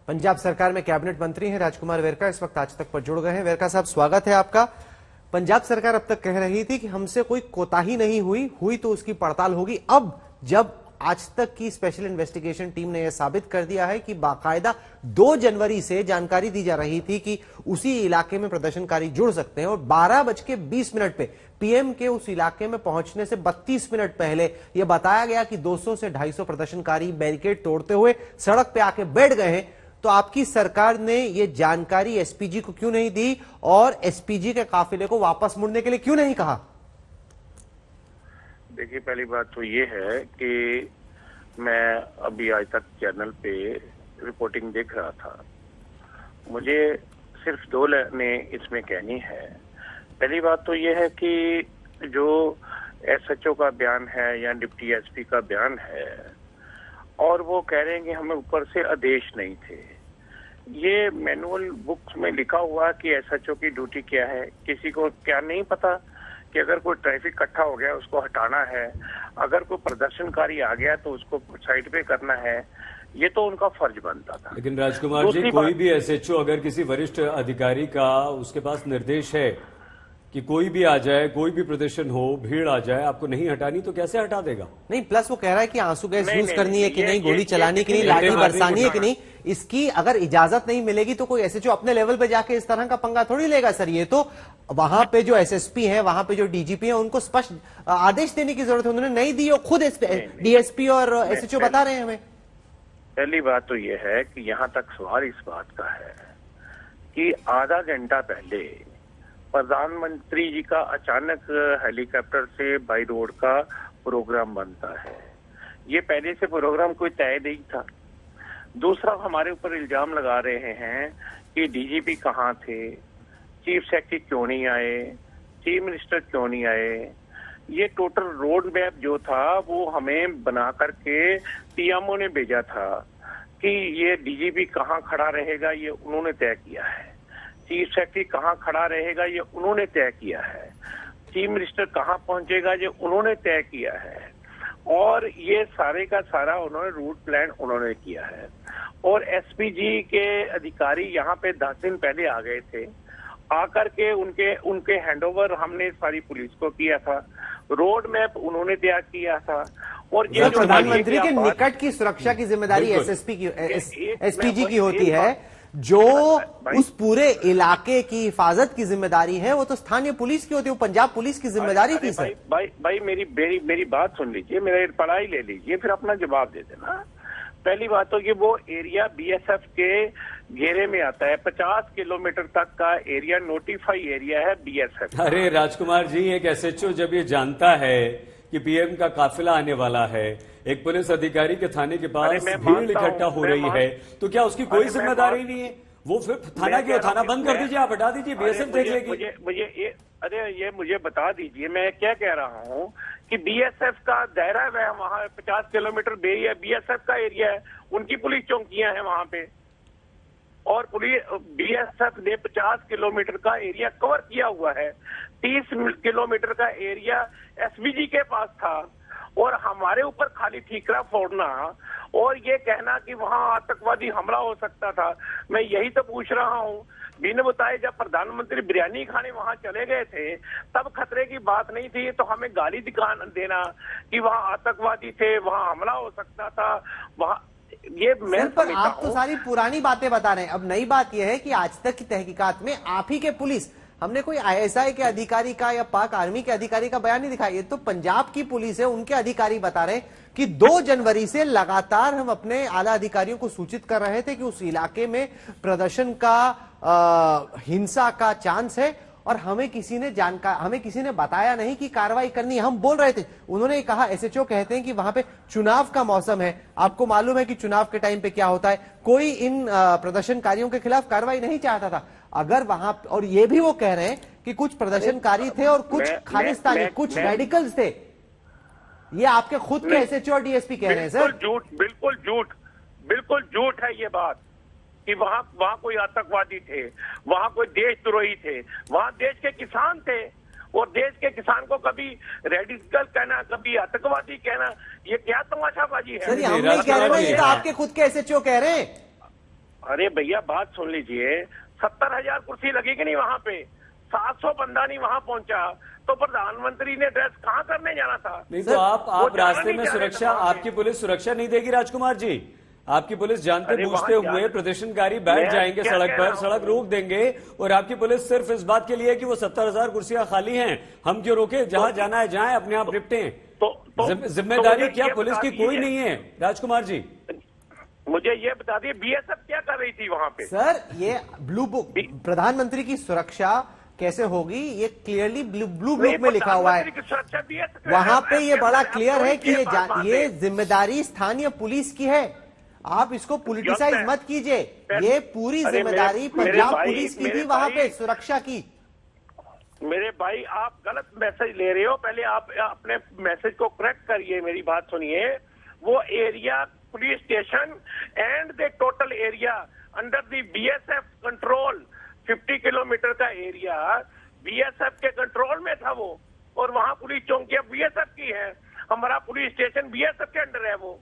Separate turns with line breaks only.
पंजाब सरकार में कैबिनेट मंत्री हैं राजकुमार वेरका, इस वक्त आज तक पर जुड़ गए हैं। वेरका साहब, स्वागत है आपका। पंजाब सरकार अब तक कह रही थी कि हमसे कोई कोताही नहीं हुई तो उसकी पड़ताल होगी। अब जब आज तक की स्पेशल इन्वेस्टिगेशन टीम ने यह साबित कर दिया है कि बाकायदा 2 जनवरी से जानकारी दी जा रही थी कि उसी इलाके में प्रदर्शनकारी जुड़ सकते हैं और 12:20 पे पीएम के उस इलाके में पहुंचने से 32 मिनट पहले यह बताया गया कि 200 से 250 प्रदर्शनकारी बैरिकेड तोड़ते हुए सड़क पे आके बैठ गए हैं, तो आपकी सरकार ने ये जानकारी एसपीजी को क्यों नहीं दी और एसपीजी के काफिले को वापस मुड़ने के लिए क्यों नहीं कहा?
देखिए, पहली बात तो ये है कि मैं अभी आज तक चैनल पे रिपोर्टिंग देख रहा था। मुझे सिर्फ 2 लाइनें इसमें कहनी है। पहली बात तो ये है कि जो एसएचओ का बयान है या डिप्टी एसपी का बयान है और वो कह रहे हैं कि हमें ऊपर से आदेश नहीं थे। ये मैनुअल बुक्स में लिखा हुआ कि एसएचओ की ड्यूटी क्या है। किसी को क्या नहीं पता कि अगर कोई ट्रैफिक इकट्ठा हो गया उसको हटाना है, अगर कोई प्रदर्शनकारी आ गया तो उसको साइड पे करना है। ये तो उनका फर्ज बनता था।
लेकिन राजकुमार जी, कोई भी एसएचओ अगर किसी वरिष्ठ अधिकारी का उसके पास निर्देश है कि कोई भी आ जाए, कोई भी प्रदर्शन हो, भीड़ आ जाए, आपको नहीं हटानी तो कैसे हटा देगा?
नहीं, प्लस वो कह रहा है कि आंसू गैस यूज करनी है कि नहीं, गोली चलानी कि नहीं, लाठी बरसानी है कि नहीं, इसकी अगर इजाजत नहीं मिलेगी तो कोई एसएचओ अपने लेवल पे जाके इस तरह का पंगा थोड़ी लेगा। सर, ये तो वहां पे जो एसएसपी है, वहां पे जो डीजीपी है, उनको स्पष्ट आदेश देने की जरूरत है। उन्होंने नहीं दी और खुद डीएसपी और एसएचओ बता रहे हैं हमें।
पहली बात तो ये है कि यहाँ तक सवाल इस बात का है कि आधा घंटा पहले प्रधानमंत्री जी का अचानक हेलीकॉप्टर से बाई रोड का प्रोग्राम बनता है। ये पहले से प्रोग्राम कोई तय नहीं था। दूसरा, हमारे ऊपर इल्जाम लगा रहे हैं कि डीजीपी कहाँ थे, चीफ सेक्रेटरी क्यों नहीं आए, चीफ मिनिस्टर क्यों नहीं आए। ये टोटल रोड मैप जो था वो हमें बना करके पीएमओ ने भेजा था कि ये डीजीपी कहाँ खड़ा रहेगा ये उन्होंने तय किया है, चीफ सेक्रेटरी कहाँ खड़ा रहेगा ये उन्होंने तय किया है, चीफ मिनिस्टर कहाँ पहुंचेगा ये उन्होंने तय किया है और ये सारे का सारा उन्होंने रूट प्लान उन्होंने किया है। और एसपीजी के अधिकारी यहाँ पे 10 दिन पहले आ गए थे। आकर के उनके हैंडओवर हमने सारी पुलिस को किया था, रोड मैप उन्होंने तैयार किया था। और ये
प्रधानमंत्री के निकट की सुरक्षा की जिम्मेदारी एसपीजी की होती है, जो उस पूरे इलाके की हिफाजत की जिम्मेदारी है वो तो स्थानीय पुलिस की होती है, वो पंजाब पुलिस की जिम्मेदारी थी। सर
भाई मेरी बात सुन लीजिए, मेरा पढ़ाई ले लीजिए, फिर अपना जवाब दे देना। पहली बात तो कि वो एरिया बीएसएफ के घेरे में आता है। 50 किलोमीटर तक का एरिया नोटिफाई एरिया है बीएसएफ।
अरे राजकुमार जी, एक एसएचओ जब ये जानता है कि पीएम का काफिला आने वाला है, एक पुलिस अधिकारी के थाने के पास भीड़ इकट्ठा हो रही है, तो क्या उसकी कोई जिम्मेदारी नहीं है? वो फिर थाना बंद कर दीजिए, आप हटा दीजिए, बीएसएफ देख लेगी।
मुझे बता दीजिए, मैं क्या कह रहा हूँ कि बीएसएफ का दायरा है वहाँ 50 किलोमीटर बीएसएफ का एरिया है, उनकी पुलिस चौकियां हैं वहां पे और बीएसएफ ने 50 किलोमीटर का एरिया कवर किया हुआ है। 30 किलोमीटर का एरिया एसपीजी के पास था और हमारे ऊपर खाली ठीकरा फोड़ना और ये कहना कि वहां आतंकवादी हमला हो सकता था। मैं यही तो पूछ रहा हूँ, बिना बताए जब प्रधानमंत्री बिरयानी खाने वहां चले गए थे तब खतरे की बात नहीं थी, तो हमें गाली देना कि वहां आतंकवादी थे, वहां हमला हो सकता था, वहां ये मैं
पर आप तो सारी पुरानी बातें बता रहे हैं। अब नई बात यह है कि आज तक की तहकीकात में आप ही के पुलिस, हमने कोई आईएसआई के अधिकारी का या पाक आर्मी के अधिकारी का बयान नहीं दिखाया। ये तो पंजाब की पुलिस है, उनके अधिकारी बता रहे हैं कि 2 जनवरी से लगातार हम अपने आला अधिकारियों को सूचित कर रहे थे कि उस इलाके में प्रदर्शन का हिंसा का चांस है और हमें किसी ने बताया नहीं कि कार्रवाई करनी है। हम बोल रहे थे, उन्होंने कहा, एसएचओ कहते हैं कि वहां पे चुनाव का मौसम है, आपको मालूम है कि चुनाव के टाइम पे क्या होता है, कोई इन प्रदर्शनकारियों के खिलाफ कार्रवाई नहीं चाहता था। अगर वहां, और ये भी वो कह रहे हैं कि कुछ प्रदर्शनकारी थे और कुछ खालिस्तानी, कुछ रेडिकल्स थे। ये आपके खुद के एसएचओ और डीएसपी कह रहे हैं। सर
बिल्कुल झूठ है ये बात कि वहां कोई आतंकवादी थे, वहां कोई देशद्रोही थे। वहां देश के किसान थे और देश के किसान को कभी रेडिकल कहना, कभी आतंकवादी कहना, ये क्या तमाशाबाजी है?
सर, हम नहीं कह रहे हैं, ये तो आपके खुद के एसएचओ कह रहे हैं।
अरे भैया बात सुन लीजिए, 70,000 कुर्सी लगी कि नहीं वहां पे, 700 बंदा नहीं वहां पहुंचा, तो प्रधानमंत्री ने ड्रेस कहाँ करने जाना था?
नहीं तो आप रास्ते में सुरक्षा,
आपकी
आपकी पुलिस सुरक्षा नहीं देगी राजकुमार जी? आपकी पुलिस जानते बूझते हुए प्रदर्शनकारी बैठ जाएंगे सड़क पर, सड़क रोक देंगे, और आपकी पुलिस सिर्फ इस बात के लिए कि वो 70,000 कुर्सियां खाली हैं, हम क्यों रोके? जहां जाना है जाए, अपने आप निपटे। जिम्मेदारी क्या पुलिस की कोई नहीं है राजकुमार जी?
मुझे ये बता दिए बीएसएफ क्या कर रही थी वहां पे?
सर ये ब्लू बुक, प्रधानमंत्री की सुरक्षा कैसे होगी ये क्लियरली ब्लू बुक में लिखा हुआ है। वहां पे ये बड़ा क्लियर है कि ये जिम्मेदारी स्थानीय पुलिस की है। आप इसको पॉलिटिसाइज मत कीजिए। ये पूरी जिम्मेदारी पंजाब पुलिस की थी वहां पे सुरक्षा की।
मेरे भाई आप गलत मैसेज ले रहे हो, पहले आप अपने मैसेज को करेक्ट करिए, मेरी बात सुनिए। वो area police station and the total area under the BSF control, 50 kilometre का एरिया बीएसएफ के कंट्रोल में था वो, और वहां पुलिस चौकियां बीएसएफ की है, हमारा पुलिस स्टेशन बीएसएफ के अंडर है वो।